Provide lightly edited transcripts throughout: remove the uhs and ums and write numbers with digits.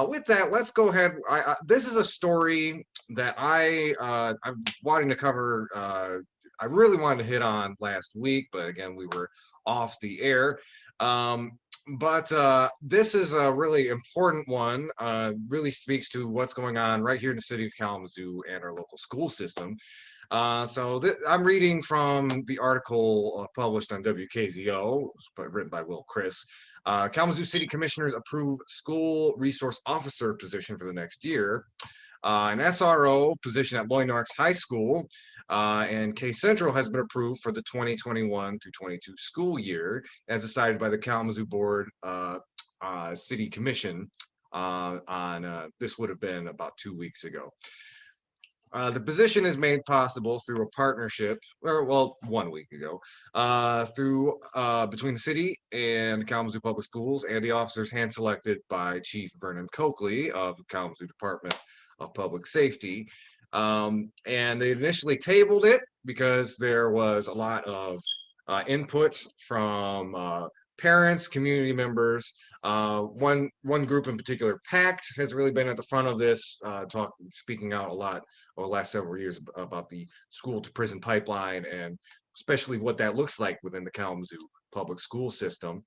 With that, let's go ahead. This is a story that I'm wanting to cover. I really wanted to hit on last week, but again, we were off the air. Um, but this is a really important one. Really speaks to what's going on right here in the city of Kalamazoo and our local school system. I'm reading from the article published on WKZO, written by Will Chris. Kalamazoo City Commissioners approve school resource officer position for the next year. An SRO position at Loy Norrix High School and K Central has been approved for the 2021 to 22 school year, as decided by the Kalamazoo Board City Commission on this would have been about 2 weeks ago. The position is made possible through a partnership, or well, 1 week ago, through between the city and Kalamazoo Public Schools and the officers hand selected by Chief Vernon Coakley of the Kalamazoo Department of Public Safety. And they initially tabled it because there was a lot of input from parents, community members. One group in particular, PACT, has really been at the front of this, speaking out a lot over the last several years about the school to prison pipeline and especially what that looks like within the Kalamazoo public school system.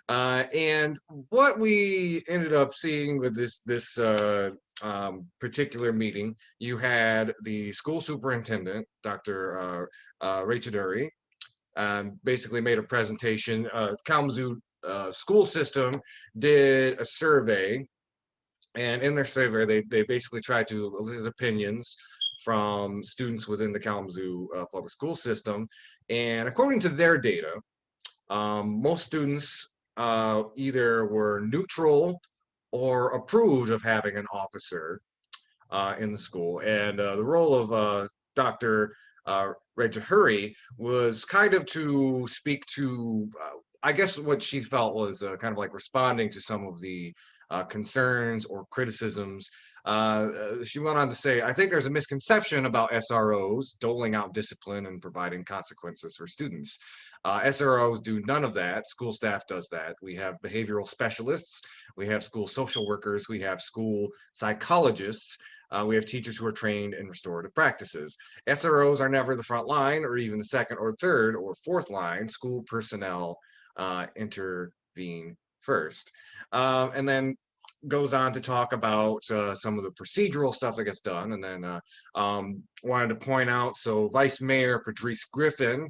And what we ended up seeing with this particular meeting, you had the school superintendent, Dr. Rachel Dury, basically made a presentation. Kalamazoo school system did a survey, and in their survey, they basically tried to elicit opinions from students within the Kalamazoo public school system. And according to their data, most students either were neutral or approved of having an officer in the school. And the role of Dr. Rachel Hurry was kind of to speak to, I guess, what she felt was kind of like responding to some of the concerns or criticisms. She went on to say, I think there's a misconception about SROs doling out discipline and providing consequences for students. SROs do none of that. School staff does that. We have behavioral specialists, we have school social workers, we have school psychologists, we have teachers who are trained in restorative practices. SROs are never the front line or even the second or third or fourth line. School personnel intervene first. And then goes on to talk about some of the procedural stuff that gets done. And then wanted to point out, so Vice Mayor Patrice Griffin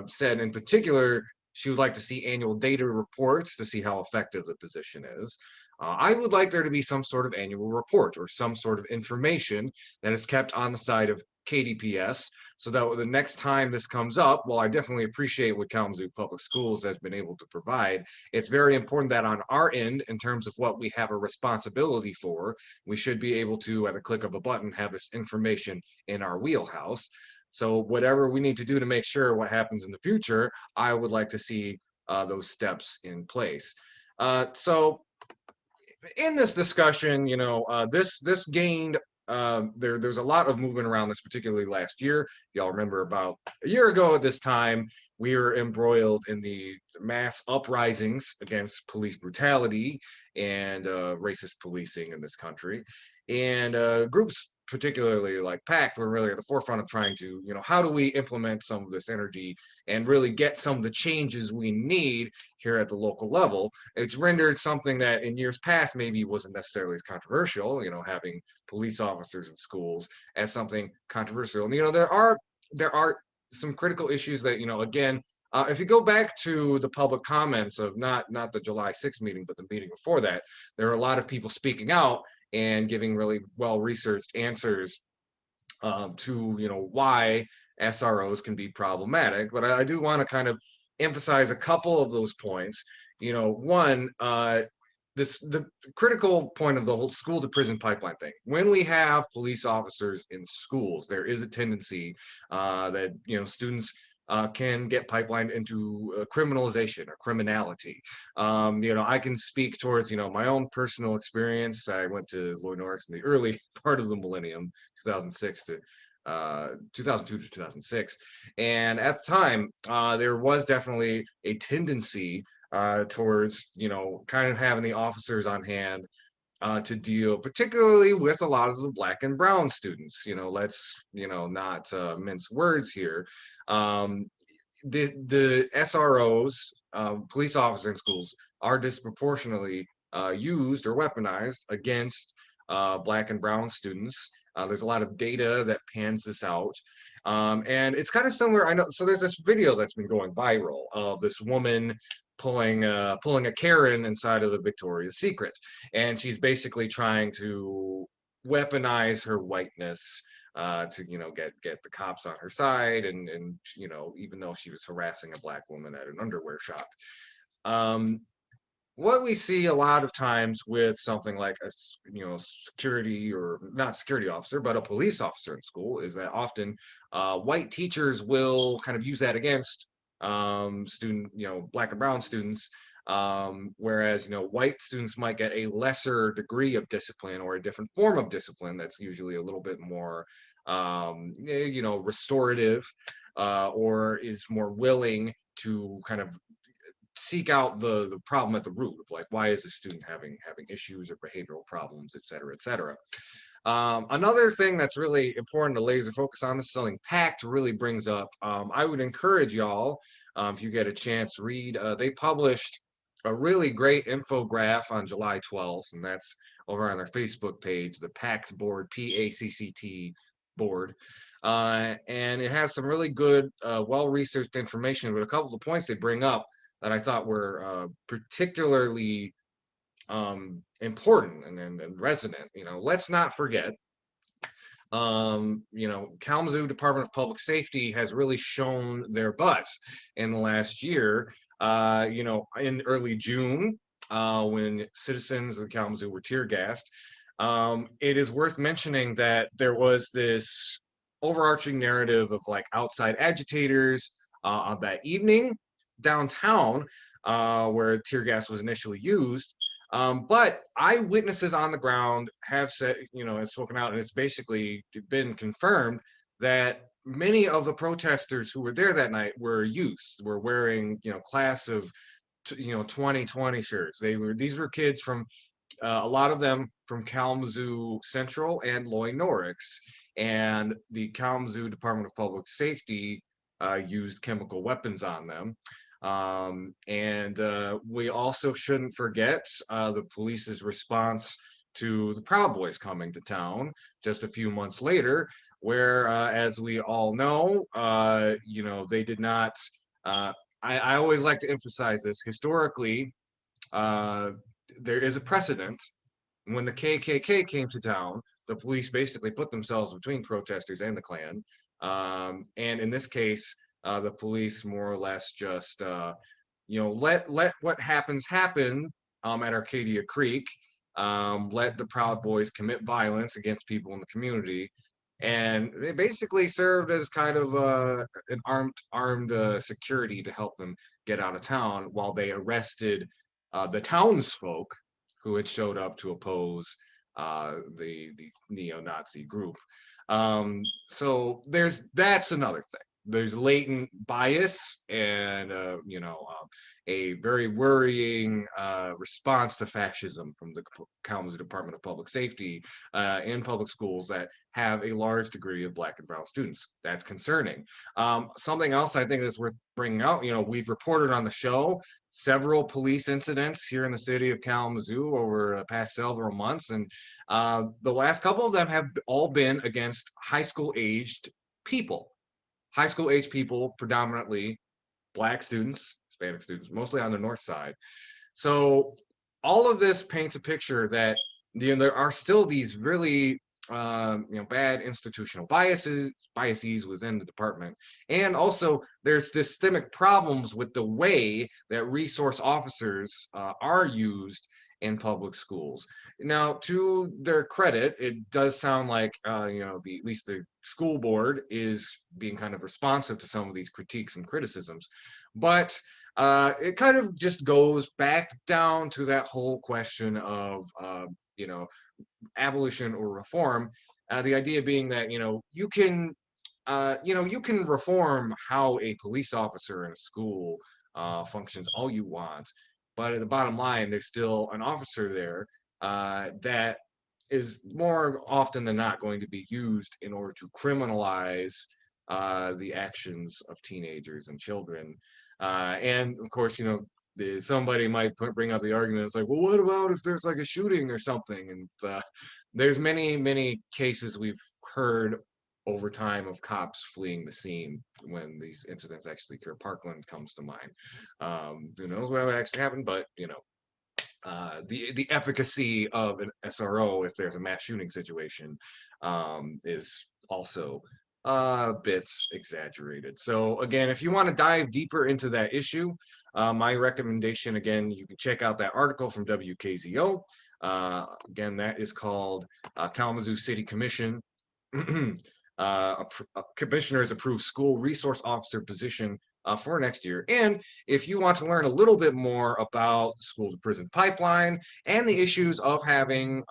said in particular, she would like to see annual data reports to see how effective the position is. I would like there to be some sort of annual report or some sort of information that is kept on the side of KDPS, so that the next time this comes up, while I definitely appreciate what Kalamazoo Public Schools has been able to provide, it's very important that on our end, in terms of what we have a responsibility for, we should be able to, at a click of a button, have this information in our wheelhouse. So whatever we need to do to make sure what happens in the future, I would like to see those steps in place. So in this discussion, this gained there's a lot of movement around this, particularly last year. Y'all remember about a year ago at this time, we were embroiled in the mass uprisings against police brutality and racist policing in this country. And groups, particularly like PACT, were really at the forefront of trying to, how do we implement some of this energy and really get some of the changes we need here at the local level. It's rendered something that in years past maybe wasn't necessarily as controversial, having police officers in schools as something controversial. And there are some critical issues that, again, if you go back to the public comments of not the July 6th meeting, but the meeting before that, there are a lot of people speaking out and giving really well-researched answers to why SROs can be problematic. But I do want to kind of emphasize a couple of those points. One, the critical point of the whole school to prison pipeline thing. When we have police officers in schools, there is a tendency that students can get pipelined into criminalization or criminality. I can speak towards my own personal experience. I went to Loy Norrix in the early part of the millennium, 2006 to 2002 to 2006, and at the time there was definitely a tendency towards kind of having the officers on hand to deal particularly with a lot of the black and brown students. Let's, not mince words here. Um, the SROs, police officers in schools, are disproportionately used or weaponized against black and brown students. There's a lot of data that pans this out. And it's kind of similar. I know. So there's this video that's been going viral of this woman pulling a Karen inside of the Victoria's Secret, and she's basically trying to weaponize her whiteness to get the cops on her side, and even though she was harassing a black woman at an underwear shop. Um, what we see a lot of times with something like a security, or not security officer, but a police officer in school, is that often white teachers will kind of use that against black and brown students, whereas white students might get a lesser degree of discipline, or a different form of discipline that's usually a little bit more restorative, or is more willing to kind of seek out the problem at the root of, like, why is the student having issues or behavioral problems, et cetera, et cetera. Another thing that's really important to laser focus on, this is something PACT really brings up. I would encourage y'all, if you get a chance, read. They published a really great infograph on July 12th, and that's over on their Facebook page, the PACT board, PACCT board. And it has some really good, well-researched information, but a couple of the points they bring up that I thought were particularly important and resonant. Let's not forget, Kalamazoo Department of Public Safety has really shown their butts in the last year. In early June, when citizens of Kalamazoo were tear gassed, it is worth mentioning that there was this overarching narrative of, like, outside agitators on that evening downtown, where tear gas was initially used. But eyewitnesses on the ground have said, have spoken out, and it's basically been confirmed that many of the protesters who were there that night were youth, were wearing, class of 2020 shirts. These were kids from a lot of them from Kalamazoo Central and Loy Norrix, and the Kalamazoo Department of Public Safety used chemical weapons on them. And we also shouldn't forget the police's response to the Proud Boys coming to town just a few months later, where, as we all know, they did not. I always like to emphasize this. Historically, there is a precedent. When the KKK came to town, the police basically put themselves between protesters and the Klan. And in this case, the police more or less just let what happens happen at Arcadia Creek. Let the Proud Boys commit violence against people in the community, and it basically served as kind of an armed security to help them get out of town, while they arrested the townsfolk who had showed up to oppose the neo-Nazi group. So that's another thing. There's latent bias and a very worrying response to fascism from the Kalamazoo Department of Public Safety in public schools that have a large degree of black and brown students. That's concerning. Something else I think is worth bringing out, we've reported on the show several police incidents here in the city of Kalamazoo over the past several months, and the last couple of them have all been against high school aged people. High school age people, predominantly black students, Hispanic students, mostly on the north side. So all of this paints a picture that there are still these really bad institutional biases within the department, and also there's systemic problems with the way that resource officers are used in public schools. Now, to their credit, it does sound like at least the school board is being kind of responsive to some of these critiques and criticisms, but it kind of just goes back down to that whole question of abolition or reform. The idea being that you can reform how a police officer in a school functions all you want, but at the bottom line, there's still an officer there that is more often than not going to be used in order to criminalize the actions of teenagers and children. And of course, somebody might bring up the argument. It's like, well, what about if there's like a shooting or something? And there's many cases we've heard over time of cops fleeing the scene when these incidents actually occur. Parkland comes to mind. Who knows what would actually happen, but the efficacy of an SRO if there's a mass shooting situation is also a bit exaggerated. So again, if you want to dive deeper into that issue, my recommendation, again, you can check out that article from WKZO. Again, that is called Kalamazoo City Commission. Commissioners approve school resource officer position for next year. And if you want to learn a little bit more about the school to prison pipeline and the issues of having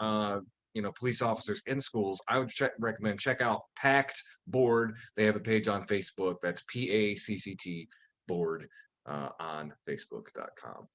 police officers in schools, I would recommend check out PACT Board. They have a page on Facebook. That's PACCT Board on Facebook.com.